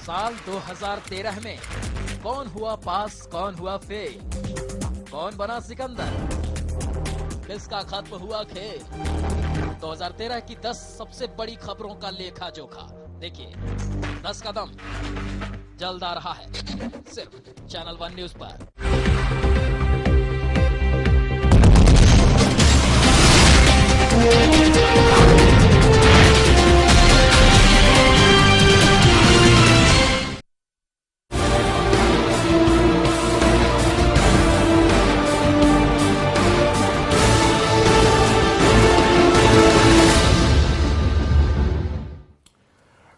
साल 2013 में कौन हुआ पास, कौन हुआ फेल, कौन बना सिकंदर, किसका खत्म हुआ खेल। 2013 की 10 सबसे बड़ी खबरों का लेखा जोखा देखिए। 10 कदम जल्द आ रहा है सिर्फ चैनल 1 न्यूज पर।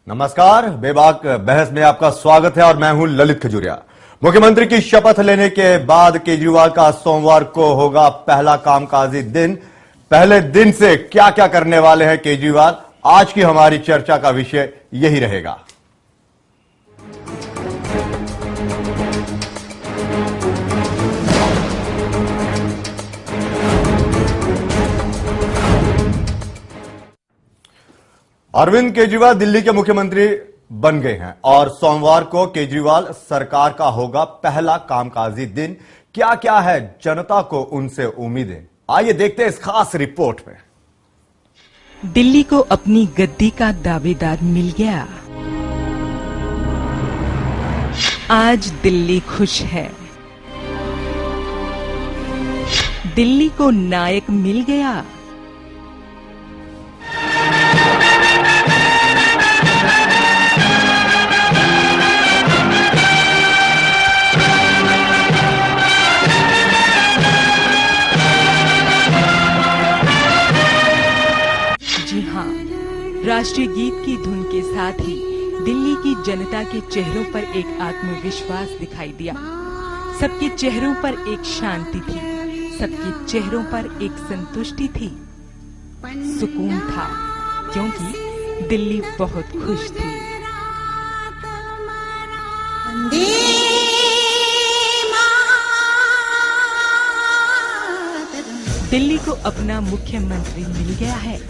नमस्कार, बेबाक बहस में आपका स्वागत है और मैं हूं ललित खजूरिया। मुख्यमंत्री की शपथ लेने के बाद केजरीवाल का सोमवार को होगा पहला कामकाजी दिन। पहले दिन से क्या क्या करने वाले हैं केजरीवाल, आज की हमारी चर्चा का विषय यही रहेगा। अरविंद केजरीवाल दिल्ली के मुख्यमंत्री बन गए हैं और सोमवार को केजरीवाल सरकार का होगा पहला कामकाजी दिन। क्या क्या है जनता को उनसे उम्मीदें, आइए देखते हैं इस खास रिपोर्ट में। दिल्ली को अपनी गद्दी का दावेदार मिल गया। आज दिल्ली खुश है। दिल्ली को नायक मिल गया। राष्ट्रीय गीत की धुन के साथ ही दिल्ली की जनता के चेहरों पर एक आत्मविश्वास दिखाई दिया। सबके चेहरों पर एक शांति थी, सबके चेहरों पर एक संतुष्टि थी, सुकून था, क्योंकि दिल्ली बहुत खुश थी। दिल्ली को अपना मुख्यमंत्री मिल गया है।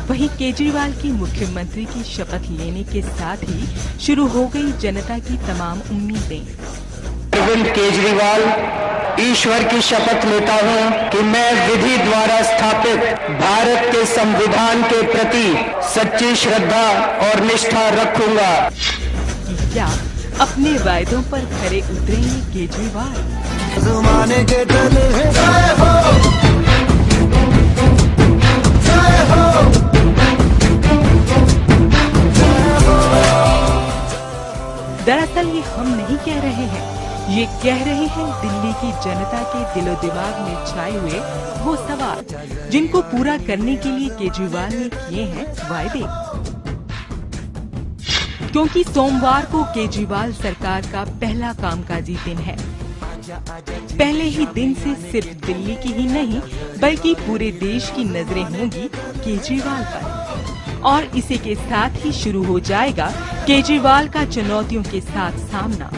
वहीं केजरीवाल की मुख्यमंत्री की शपथ लेने के साथ ही शुरू हो गई जनता की तमाम उम्मीदें। अरविंद केजरीवाल ईश्वर की शपथ लेता हूं कि मैं विधि द्वारा स्थापित भारत के संविधान के प्रति सच्ची श्रद्धा और निष्ठा रखूंगा। कि क्या अपने वायदों पर खरे उतरेंगे केजरीवाल? ज़माने के तले है जय हो, जय हो। दरअसल ये हम नहीं कह रहे हैं, ये कह रहे हैं दिल्ली की जनता के दिलो दिमाग में छाए हुए वो सवाल जिनको पूरा करने के लिए केजरीवाल ने किए हैं वायदे। क्योंकि सोमवार को केजरीवाल सरकार का पहला कामकाजी दिन है। पहले ही दिन से सिर्फ दिल्ली की ही नहीं बल्कि पूरे देश की नजरें होंगी केजरीवाल पर और इसी के साथ ही शुरू हो जाएगा केजरीवाल का चुनौतियों के साथ सामना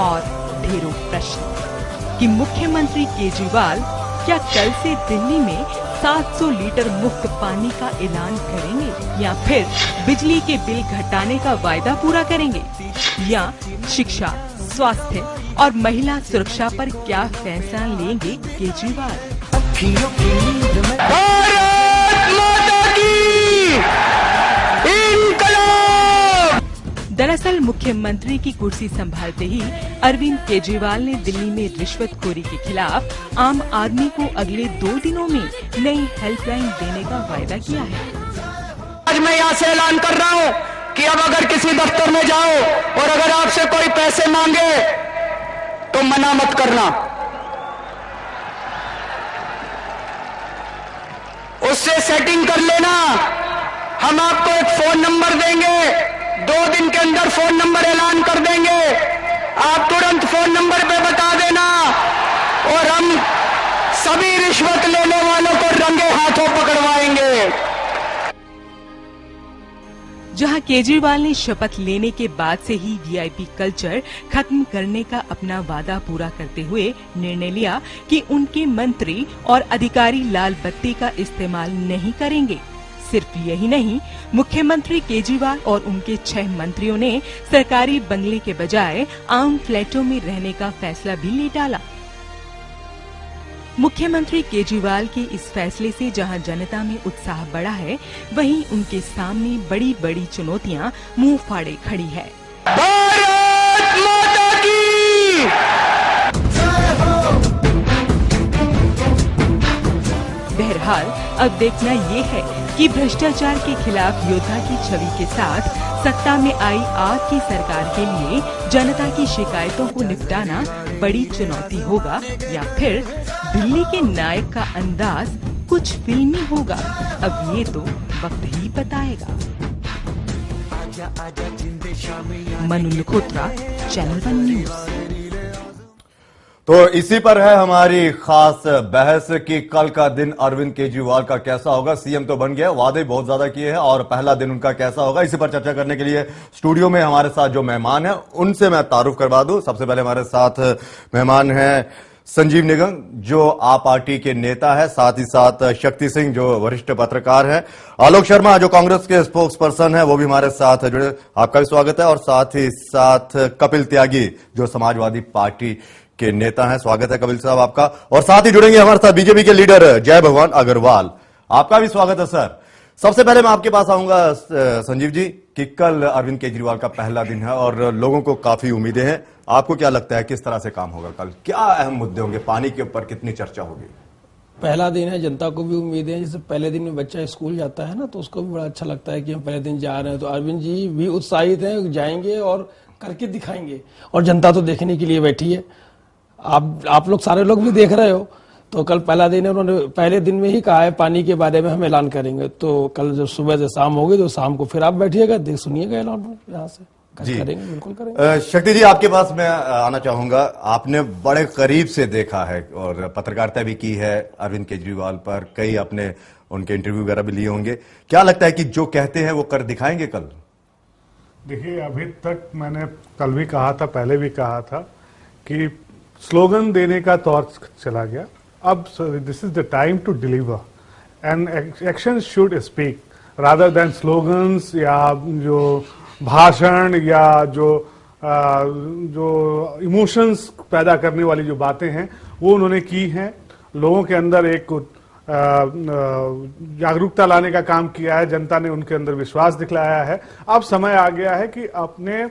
और ढेरों प्रश्न कि मुख्यमंत्री केजरीवाल क्या कल से दिल्ली में 700 लीटर मुफ्त पानी का ऐलान करेंगे या फिर बिजली के बिल घटाने का वायदा पूरा करेंगे या शिक्षा, स्वास्थ्य और महिला सुरक्षा पर क्या फैसला लेंगे केजरीवाल। दरअसल मुख्यमंत्री की कुर्सी संभालते ही अरविंद केजरीवाल ने दिल्ली में रिश्वतखोरी के खिलाफ आम आदमी को अगले 2 दिनों में नई हेल्पलाइन देने का वायदा किया है। आज मैं यहाँ से ऐलान कर रहा हूँ कि अब अगर किसी दफ्तर में जाओ और अगर आपसे कोई पैसे मांगे तो मना मत करना, उससे सेटिंग कर लेना। हम आपको एक फोन नंबर देंगे, 2 दिन के अंदर फोन नंबर ऐलान कर देंगे, आप तुरंत फोन नंबर पे बता देना और हम सभी रिश्वत लेने वालों को रंगे हाथों पकड़वाएंगे। जहां केजरीवाल ने शपथ लेने के बाद से ही वीआईपी कल्चर खत्म करने का अपना वादा पूरा करते हुए निर्णय लिया कि उनके मंत्री और अधिकारी लाल बत्ती का इस्तेमाल नहीं करेंगे। सिर्फ यही नहीं, मुख्यमंत्री केजरीवाल और उनके 6 मंत्रियों ने सरकारी बंगले के बजाय आम फ्लैटों में रहने का फैसला भी ले डाला। मुख्यमंत्री केजरीवाल के इस फैसले से जहां जनता में उत्साह बढ़ा है, वहीं उनके सामने बड़ी बड़ी चुनौतियां मुंह फाड़े खड़ी है। भारत माता की बहरहाल अब देखना ये है कि भ्रष्टाचार के खिलाफ योद्धा की छवि के साथ सत्ता में आई आप की सरकार के लिए जनता की शिकायतों को निपटाना बड़ी चुनौती होगा या फिर दिल्ली के नायक का अंदाज कुछ फिल्मी होगा। अब ये तो वक्त ही बताएगा। Manu Lakhotra, channel 1 news. तो इसी पर है हमारी खास बहस कि कल का दिन अरविंद केजरीवाल का कैसा होगा। सीएम तो बन गया, वादे बहुत ज्यादा किए हैं, और पहला दिन उनका कैसा होगा, इसी पर चर्चा करने के लिए स्टूडियो में हमारे साथ जो मेहमान हैं उनसे मैं तारुफ करवा दूं। सबसे पहले हमारे साथ मेहमान हैं संजीव निगम, जो आप पार्टी के नेता है, साथ ही साथ शक्ति सिंह, जो वरिष्ठ पत्रकार है, आलोक शर्मा, जो कांग्रेस के स्पोक्स पर्सन है, वो भी हमारे साथ जुड़े। आपका भी स्वागत है। और साथ ही साथ कपिल त्यागी, जो समाजवादी पार्टी के नेता हैं। स्वागत है कपिल साहब आपका। और साथ ही जुड़ेंगे हमारे साथ बीजेपी के लीडर जय भगवान अग्रवाल। आपका भी स्वागत है सर। सबसे पहले मैं आपके पास आऊंगा संजीव जी कि कल अरविंद केजरीवाल का पहला दिन है और लोगों को काफी उम्मीदें हैं। आपको क्या लगता है किस तरह से काम होगा कल? क्या अहम मुद्दे होंगे? पानी के ऊपर कितनी चर्चा होगी? पहला दिन है, जनता को भी उम्मीदें हैं। जैसे पहले दिन में बच्चा स्कूल जाता है ना, तो उसको भी बड़ा अच्छा लगता है कि हम पहले दिन जा रहे हैं। तो अरविंद जी भी उत्साहित हैं, जाएंगे और करके दिखाएंगे। और जनता तो देखने के लिए बैठी है। आप लोग सारे लोग भी देख रहे हो। तो कल पहला दिन है, उन्होंने पहले दिन में ही कहा है पानी के बारे में हम ऐलान करेंगे। तो कल जब सुबह से शाम होगी तो शाम को फिर आप बैठिएगा, देख सुनिएगा ऐलान यहाँ से। करेंगे, बिल्कुल करेंगे। शक्ति जी, आपके पास मैं आना चाहूंगा। आपने बड़े करीब से देखा है और पत्रकारिता भी की है अरविंद केजरीवाल पर, कई अपने उनके इंटरव्यू वगैरह भी लिए होंगे। क्या लगता है कि जो कहते हैं वो कर दिखाएंगे कल? देखिए, अभी तक मैंने कल भी कहा था, पहले भी कहा था कि स्लोगन देने का दौर चला गया। अब this is the time to deliver and action should speak rather than slogans या जो भाषण या जो इमोशंस पैदा करने वाली जो बातें हैं वो उन्होंने की हैं। लोगों के अंदर एक जागरूकता लाने का काम किया है, जनता ने उनके अंदर विश्वास दिखलाया है। अब समय आ गया है कि अपने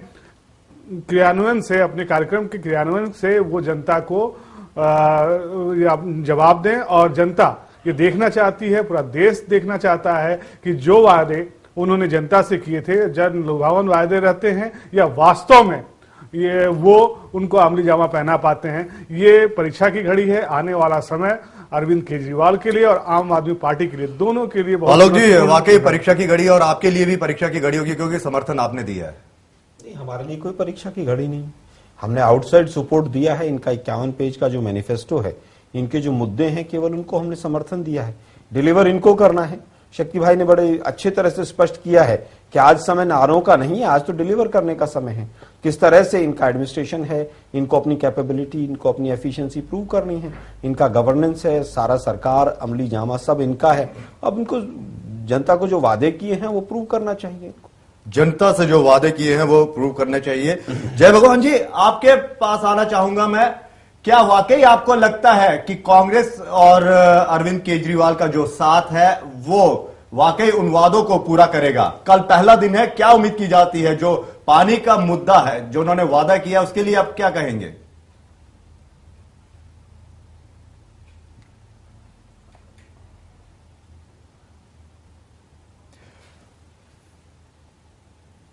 क्रियान्वयन से, अपने कार्यक्रम के क्रियान्वयन से वो जनता को जवाब दें। और जनता ये देखना चाहती है, पूरा देश देखना चाहता है कि जो वादे उन्होंने जनता से किए थे, जन लुभावन वादे रहते हैं या वास्तव में ये वो उनको अमली जामा पहना पाते हैं। ये परीक्षा की घड़ी है। आने वाला समय अरविंद केजरीवाल के लिए और आम आदमी पार्टी के लिए, दोनों के लिए बहुत। आलोक जी, वाकई परीक्षा की घड़ी, और आपके लिए भी परीक्षा की घड़ी होगी क्योंकि समर्थन आपने दिया है। हमारे लिए कोई परीक्षा की घड़ी नहीं, हमने आउटसाइड सपोर्ट दिया है। इनका 51 पेज का जो मैनिफेस्टो है, इनके जो मुद्दे हैं, केवल उनको हमने समर्थन दिया है। डिलीवर इनको करना है। शक्ति भाई ने बड़े अच्छे तरह से स्पष्ट किया है कि आज समय नारों का नहीं है, आज तो डिलीवर करने का समय है। किस तरह से इनका एडमिनिस्ट्रेशन है, इनको अपनी कैपेबिलिटी, इनको अपनी एफिशिएंसी प्रूव करनी है, इनका गवर्नेंस है, सारा सरकार, अमली जामा सब इनका है। अब इनको जनता को जो वादे किए हैं वो प्रूव करना चाहिए। जनता से जो वादे किए हैं वो प्रूव करने चाहिए। जय भगवान जी, आपके पास आना चाहूंगा मैं। क्या वाकई आपको लगता है कि कांग्रेस और अरविंद केजरीवाल का जो साथ है वो वाकई उन वादों को पूरा करेगा? कल पहला दिन है, क्या उम्मीद की जाती है? जो पानी का मुद्दा है, जो उन्होंने वादा किया, उसके लिए आप क्या कहेंगे?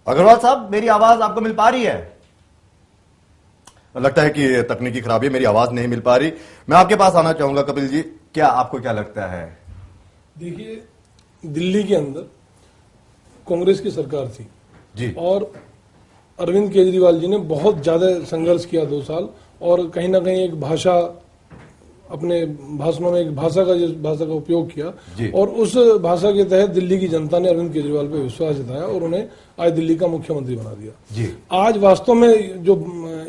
अग्रवाल साहब, मेरी आवाज आपको मिल पा रही है? लगता है कि तकनीकी खराबी है, मेरी आवाज नहीं मिल पा रही। मैं आपके पास आना चाहूंगा कपिल जी, क्या आपको क्या लगता है? देखिए, दिल्ली के अंदर कांग्रेस की सरकार थी जी, और अरविंद केजरीवाल जी ने बहुत ज्यादा संघर्ष किया 2 साल, और कहीं ना कहीं एक भाषा, अपने भाषणों में एक भाषा का उपयोग किया, और उस भाषा के तहत दिल्ली की जनता ने अरविंद केजरीवाल पर विश्वास जताया और उन्हें आज दिल्ली का मुख्यमंत्री बना दिया। जी। आज वास्तव में जो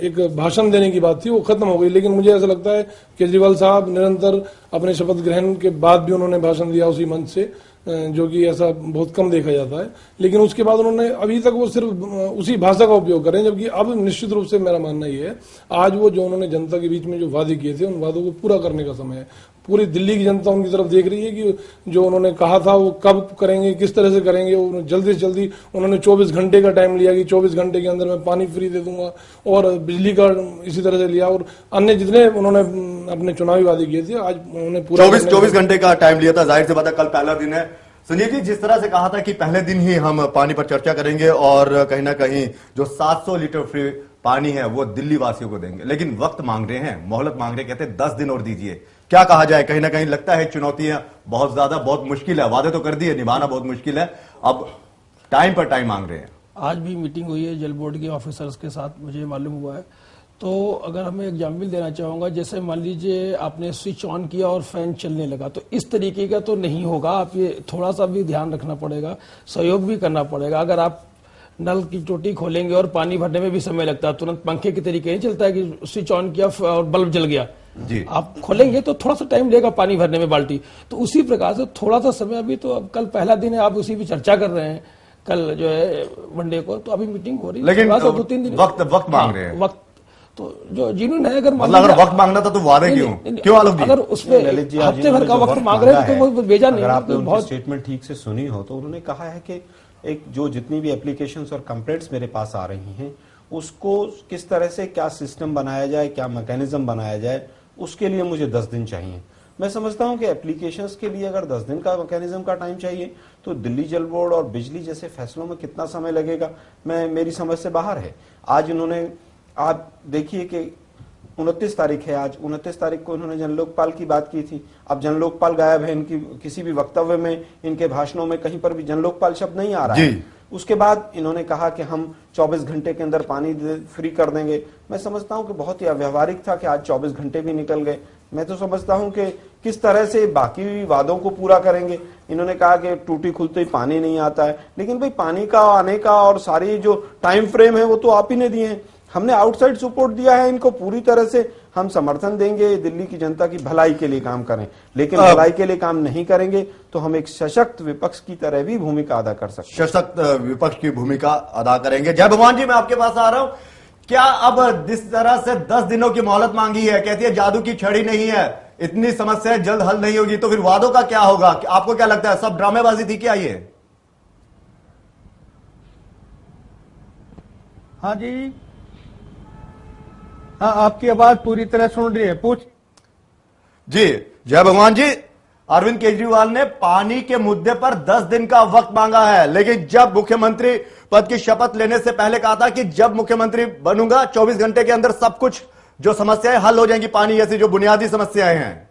एक भाषण देने की बात थी वो खत्म हो गई, लेकिन मुझे ऐसा लगता है केजरीवाल साहब निरंतर अपने शपथ ग्रहण के बाद भी उन्होंने भाषण दिया उसी मंच से, जो कि ऐसा बहुत कम देखा जाता है, लेकिन उसके बाद उन्होंने अभी तक वो सिर्फ उसी भाषा का उपयोग करें, जबकि अब निश्चित रूप से मेरा मानना ये है आज वो जो उन्होंने जनता के बीच में जो वादे किए थे उन वादों को पूरा करने का समय है। पूरी दिल्ली की जनता उनकी तरफ देख रही है कि जो उन्होंने कहा था वो कब करेंगे, किस तरह से करेंगे। जल्दी से जल्दी उन्होंने 24 घंटे का टाइम लिया कि 24 घंटे के अंदर मैं पानी फ्री दे दूंगा, और बिजली का इसी तरह से लिया, और अन्य जितने उन्होंने अपने चुनावी वादे किए थे आज उन्होंने पूरा 24 घंटे का टाइम लिया था। जाहिर सी बात है कल पहला दिन है। संजीव जी, जिस तरह से कहा था कि पहले दिन ही हम पानी पर चर्चा करेंगे और कहीं ना कहीं जो 700 लीटर फ्री पानी है वो दिल्ली वासियों को देंगे, लेकिन वक्त मांग रहे हैं, मोहलत मांग रहे हैं, कहते हैं 10 दिन और दीजिए। क्या कहा जाए, कहीं ना कहीं लगता है चुनौतियां बहुत ज्यादा, बहुत मुश्किल है, वादे तो कर दिए, निभाना बहुत मुश्किल है, अब टाइम पर टाइम मांग रहे हैं। आज भी मीटिंग हुई है जल बोर्ड के ऑफिसर्स के साथ, मुझे मालूम हुआ है। तो अगर हमें एग्जाम्पल देना चाहूंगा, जैसे मान लीजिए आपने स्विच ऑन किया और फैन चलने लगा, तो इस तरीके का तो नहीं होगा। आप ये थोड़ा सा भी ध्यान रखना पड़ेगा, सहयोग भी करना पड़ेगा। अगर आप नल की टोटी खोलेंगे और पानी भरने में भी समय लगता है, तुरंत पंखे के तरीके नहीं चलता है कि स्विच ऑन किया और बल्ब जल गया जी। आप खोलेंगे तो थोड़ा सा टाइम लेगा पानी भरने में बाल्टी, तो उसी प्रकार से थोड़ा सा समय, अभी तो अब कल पहला दिन है, आप उसी पे चर्चा कर रहे हैं, कल जो है मंडे को, तो अभी मीटिंग हो रही है, लेकिन 2-3 दिन वक्त मांग रहे हैं। वक्त तो जो जिन्होंने अगर मतलब अगर वक्त मांगना था तो वादे क्यों आलोक जी? अगर उसमें हफ्ते भर का वक्त मांग रहे हैं तो वो भेजा नहीं। अगर आपने उनकी स्टेटमेंट ठीक से सुनी हो तो उन्होंने कहा है कि एक जो जितनी भी एप्लीकेशंस और कंप्लेंट्स मेरे पास आ रही हैं उसको किस तरह से क्या सिस्टम बनाया जाए, क्या मैकेनिज्म बनाया जाए, उसके लिए मुझे 10 दिन चाहिए। मैं समझता हूं कि एप्लीकेशंस के लिए अगर 10 दिन का मैकेनिज्म का टाइम चाहिए तो दिल्ली जल बोर्ड और बिजली जैसे फैसलों में कितना समय लगेगा, मेरी समझ से बाहर है। आज इन्होंने, आप देखिए कि 29 तारीख है, आज 29 तारीख को इन्होंने जन लोकपाल की बात की थी। अब जन लोकपाल गायब है, इनकी किसी भी वक्तव्य में, इनके भाषणों में कहीं पर भी जन लोकपाल शब्द नहीं आ रहा है। उसके बाद इन्होंने कहा कि हम 24 घंटे के अंदर पानी फ्री कर देंगे। मैं समझता हूं कि बहुत ही अव्यावहारिक था कि आज 24 घंटे भी निकल गए। मैं तो समझता हूं कि किस तरह से बाकी वादों को पूरा करेंगे। इन्होंने कहा कि टूटी खुलते ही पानी नहीं आता है, लेकिन भाई पानी का आने का और सारी जो टाइम फ्रेम है वो तो आप ही ने दिए हैं। हमने आउटसाइड सपोर्ट दिया है, इनको पूरी तरह से हम समर्थन देंगे, दिल्ली की जनता की भलाई के लिए काम करें, लेकिन भलाई के लिए काम नहीं करेंगे तो हम एक सशक्त विपक्ष की तरह भी भूमिका अदा कर सकते हैं। सशक्त विपक्ष की भूमिका अदा करेंगे। जय भगवान जी, मैं आपके पास आ रहा हूं। क्या अब जिस तरह से 10 दिनों की मोहलत मांगी है, कहती है जादू की छड़ी नहीं है, इतनी समस्याएं जल्द हल नहीं होगी, तो फिर वादों का क्या होगा? आपको क्या लगता है, सब ड्रामेबाजी थी क्या ये? हाँ जी, हाँ, आपकी आवाज पूरी तरह सुन रही है, पूछ जी। जय भगवान जी, अरविंद केजरीवाल ने पानी के मुद्दे पर 10 दिन का वक्त मांगा है, लेकिन जब मुख्यमंत्री पद की शपथ लेने से पहले कहा था कि जब मुख्यमंत्री बनूंगा 24 घंटे के अंदर सब कुछ जो समस्याएं हल हो जाएंगी, पानी जैसी जो बुनियादी समस्याएं हैं।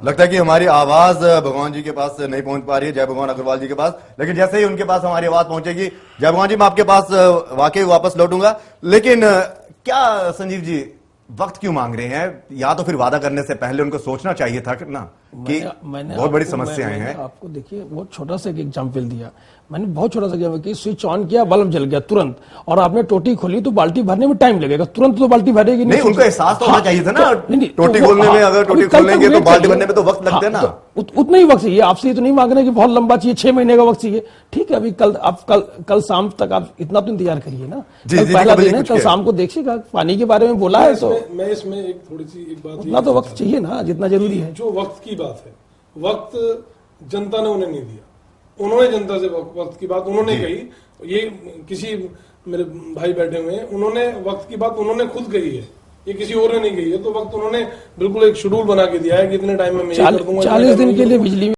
लगता है कि हमारी आवाज भगवान जी के पास नहीं पहुंच पा रही है, जय भगवान अग्रवाल जी के पास, लेकिन जैसे ही उनके पास हमारी आवाज पहुंचेगी, जय भगवान जी मैं आपके पास वाकई वापस लौटूंगा। लेकिन क्या संजीव जी, वक्त क्यों मांग रहे हैं? या तो फिर वादा करने से पहले उनको सोचना चाहिए था ना कि बहुत बड़ी समस्याएं हैं। आपको देखिए बहुत छोटा सा एक एग्जाम्पल दिया मैंने, बहुत छोटा सा एग्जाम्पल कि स्विच ऑन किया, बल्ब जल गया तुरंत, और आपने टोटी खोली तो बाल्टी भरने में टाइम लगेगा, तुरंत तो बाल्टी भरेगी नहीं। उनको एहसास तो होना चाहिए था ना, टोटी खोलने में, अगर टोटी खोलेंगे तो बाल्टी भरने में तो वक्त लगता है ना। उतना ही वक्त चाहिए आपसे, ये तो नहीं मांग रहे कि बहुत लंबा चाहिए, 6 महीने का वक्त चाहिए। ठीक है, अभी कल शाम तक आप इतना तो इंतजार करिए ना, कल पहला दिन है, कल शाम को देखिएगा। पानी के बारे में बोला है तो मैं इसमें एक थोड़ी सी एक बात, उतना तो वक्त चाहिए ना जितना जरूरी है। जो वक्त की बात है, वक्त जनता ने उन्हें नहीं दिया, उन्होंने जनता से वक्त की बात उन्होंने कही। ये किसी मेरे भाई बैठे हुए हैं, उन्होंने वक्त की बात उन्होंने खुद कही है, ये किसी और ने नहीं कही है। तो वक्त उन्होंने बिल्कुल एक शेड्यूल बना के दिया है कि इतने टाइम में मैं ये कर दूंगा। 40 दिन के लिए बिजली